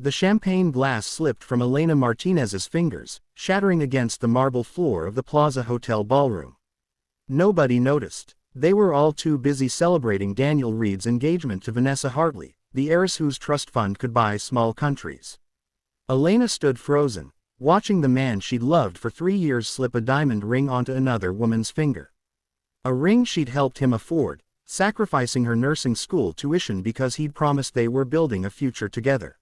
The champagne glass slipped from Elena Martinez's fingers, shattering against the marble floor of the Plaza Hotel ballroom. Nobody noticed. They were all too busy celebrating Daniel Reed's engagement to Vanessa Hartley, the heiress whose trust fund could buy small countries. Elena stood frozen, watching the man she'd loved for 3 years slip a diamond ring onto another woman's finger. A ring she'd helped him afford, sacrificing her nursing school tuition because he'd promised they were building a future together.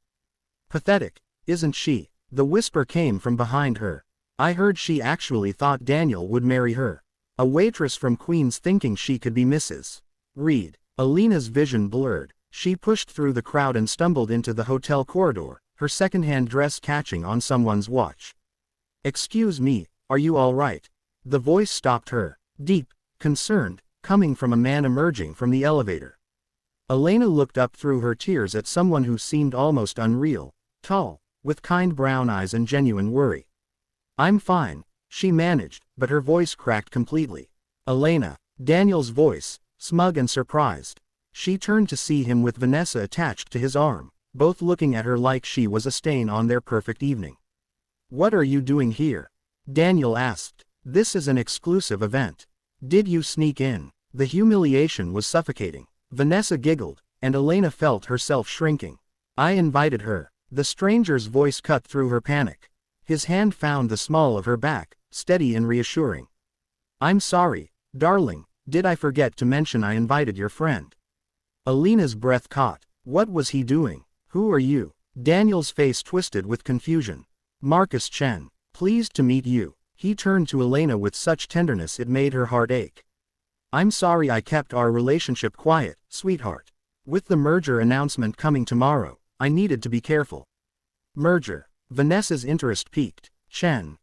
Pathetic, isn't she? The whisper came from behind her. I heard she actually thought Daniel would marry her. A waitress from Queens thinking she could be Mrs. Reed. Elena's vision blurred. She pushed through the crowd and stumbled into the hotel corridor, her second-hand dress catching on someone's watch. "Excuse me, are you all right?" The voice stopped her, deep, concerned, coming from a man emerging from the elevator. Elena looked up through her tears at someone who seemed almost unreal, tall, with kind brown eyes and genuine worry. "I'm fine," she managed, but her voice cracked completely. "Elena." Daniel's voice, smug and surprised. She turned to see him with Vanessa attached to his arm, both looking at her like she was a stain on their perfect evening. "What are you doing here?" Daniel asked. "This is an exclusive event. Did you sneak in?" The humiliation was suffocating. Vanessa giggled, and Elena felt herself shrinking. "I invited her." The stranger's voice cut through her panic. His hand found the small of her back, steady and reassuring. "I'm sorry, darling, did I forget to mention I invited your friend?" Elena's breath caught. What was he doing? "Who are you?" Daniel's face twisted with confusion. "Marcus Chen. Pleased to meet you." He turned to Elena with such tenderness it made her heart ache. "I'm sorry I kept our relationship quiet, sweetheart. With the merger announcement coming tomorrow, I needed to be careful." "Merger?" Vanessa's interest peaked. Chen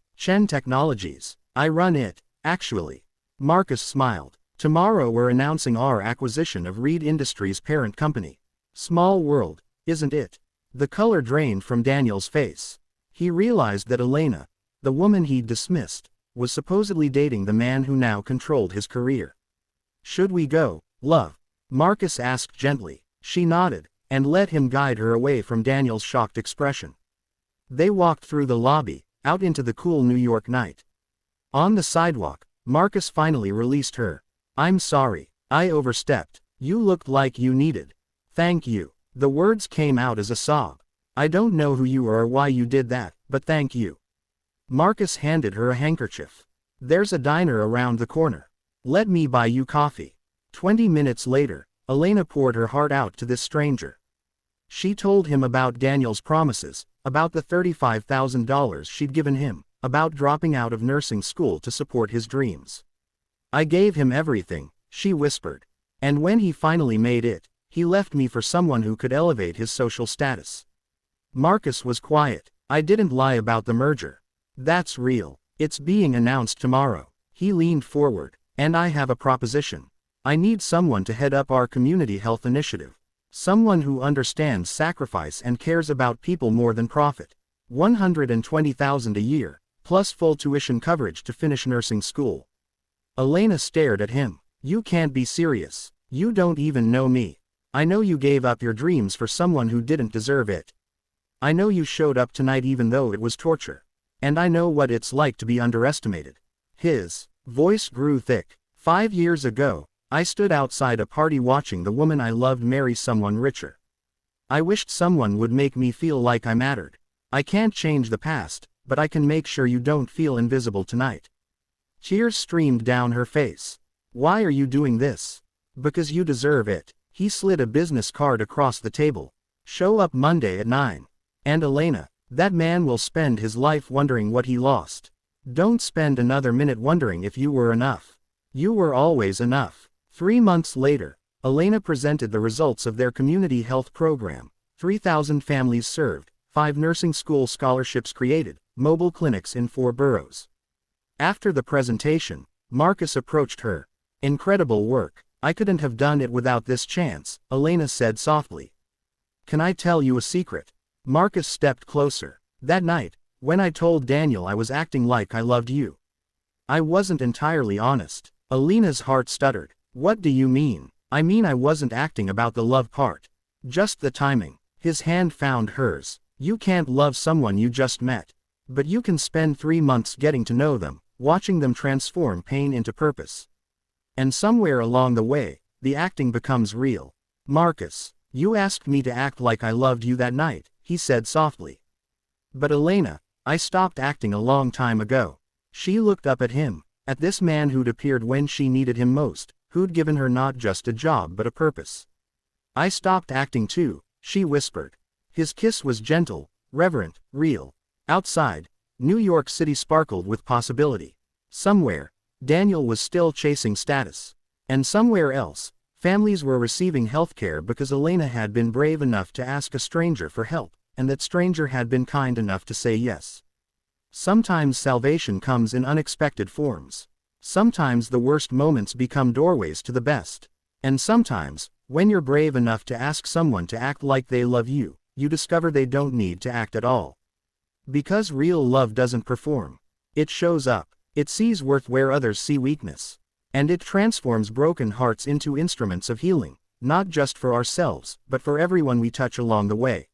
Technologies. I run it, actually." Marcus smiled. "Tomorrow we're announcing our acquisition of Reed Industries' parent company. Small world, isn't it?" The color drained from Daniel's face. He realized that Elena, the woman he'd dismissed, was supposedly dating the man who now controlled his career. "Should we go, love?" Marcus asked gently. She nodded, and let him guide her away from Daniel's shocked expression. They walked through the lobby, out into the cool New York night. On the sidewalk, Marcus finally released her. "I'm sorry, I overstepped. You looked like you needed." "Thank you." The words came out as a sob. "I don't know who you are or why you did that, but thank you." Marcus handed her a handkerchief. "There's a diner around the corner. Let me buy you coffee." 20 minutes later, Elena poured her heart out to this stranger. She told him about Daniel's promises, about the $35,000 she'd given him, about dropping out of nursing school to support his dreams. "I gave him everything," she whispered. "And when he finally made it, he left me for someone who could elevate his social status." Marcus was quiet. "I didn't lie about the merger. That's real. It's being announced tomorrow." He leaned forward. "And I have a proposition. I need someone to head up our community health initiative. Someone who understands sacrifice and cares about people more than profit. $120,000 a year, plus full tuition coverage to finish nursing school." Elena stared at him. "You can't be serious. You don't even know me. I know you gave up your dreams for someone who didn't deserve it. I know you showed up tonight even though it was torture. And I know what it's like to be underestimated." His voice grew thick. 5 years ago, I stood outside a party watching the woman I loved marry someone richer. I wished someone would make me feel like I mattered. I can't change the past, but I can make sure you don't feel invisible tonight." Tears streamed down her face. "Why are you doing this?" "Because you deserve it." He slid a business card across the table. "Show up Monday at 9. And Elena, that man will spend his life wondering what he lost. Don't spend another minute wondering if you were enough. You were always enough." 3 months later, Elena presented the results of their community health program. 3,000 families served, 5 nursing school scholarships created, mobile clinics in 4 boroughs. After the presentation, Marcus approached her. "Incredible work. I couldn't have done it without this chance," Elena said softly. "Can I tell you a secret?" Marcus stepped closer. "That night, when I told Daniel I was acting like I loved you, I wasn't entirely honest." Elena's heart stuttered. "What do you mean?" "I mean I wasn't acting about the love part. Just the timing." His hand found hers. You can't love someone you just met. But you can spend 3 months getting to know them, watching them transform pain into purpose. And somewhere along the way, the acting becomes real. Marcus, you asked me to act like I loved you that night, he said softly. But Elena, I stopped acting a long time ago. She looked up at him, at this man who'd appeared when she needed him most, who'd given her not just a job but a purpose. I stopped acting too, she whispered. His kiss was gentle, reverent, real. Outside, New York City sparkled with possibility. Somewhere, Daniel was still chasing status. And somewhere else, families were receiving healthcare because Elena had been brave enough to ask a stranger for help, and that stranger had been kind enough to say yes. Sometimes salvation comes in unexpected forms. Sometimes the worst moments become doorways to the best. And sometimes, when you're brave enough to ask someone to act like they love you, you discover they don't need to act at all. Because real love doesn't perform. It shows up. It sees worth where others see weakness. And it transforms broken hearts into instruments of healing, not just for ourselves, but for everyone we touch along the way.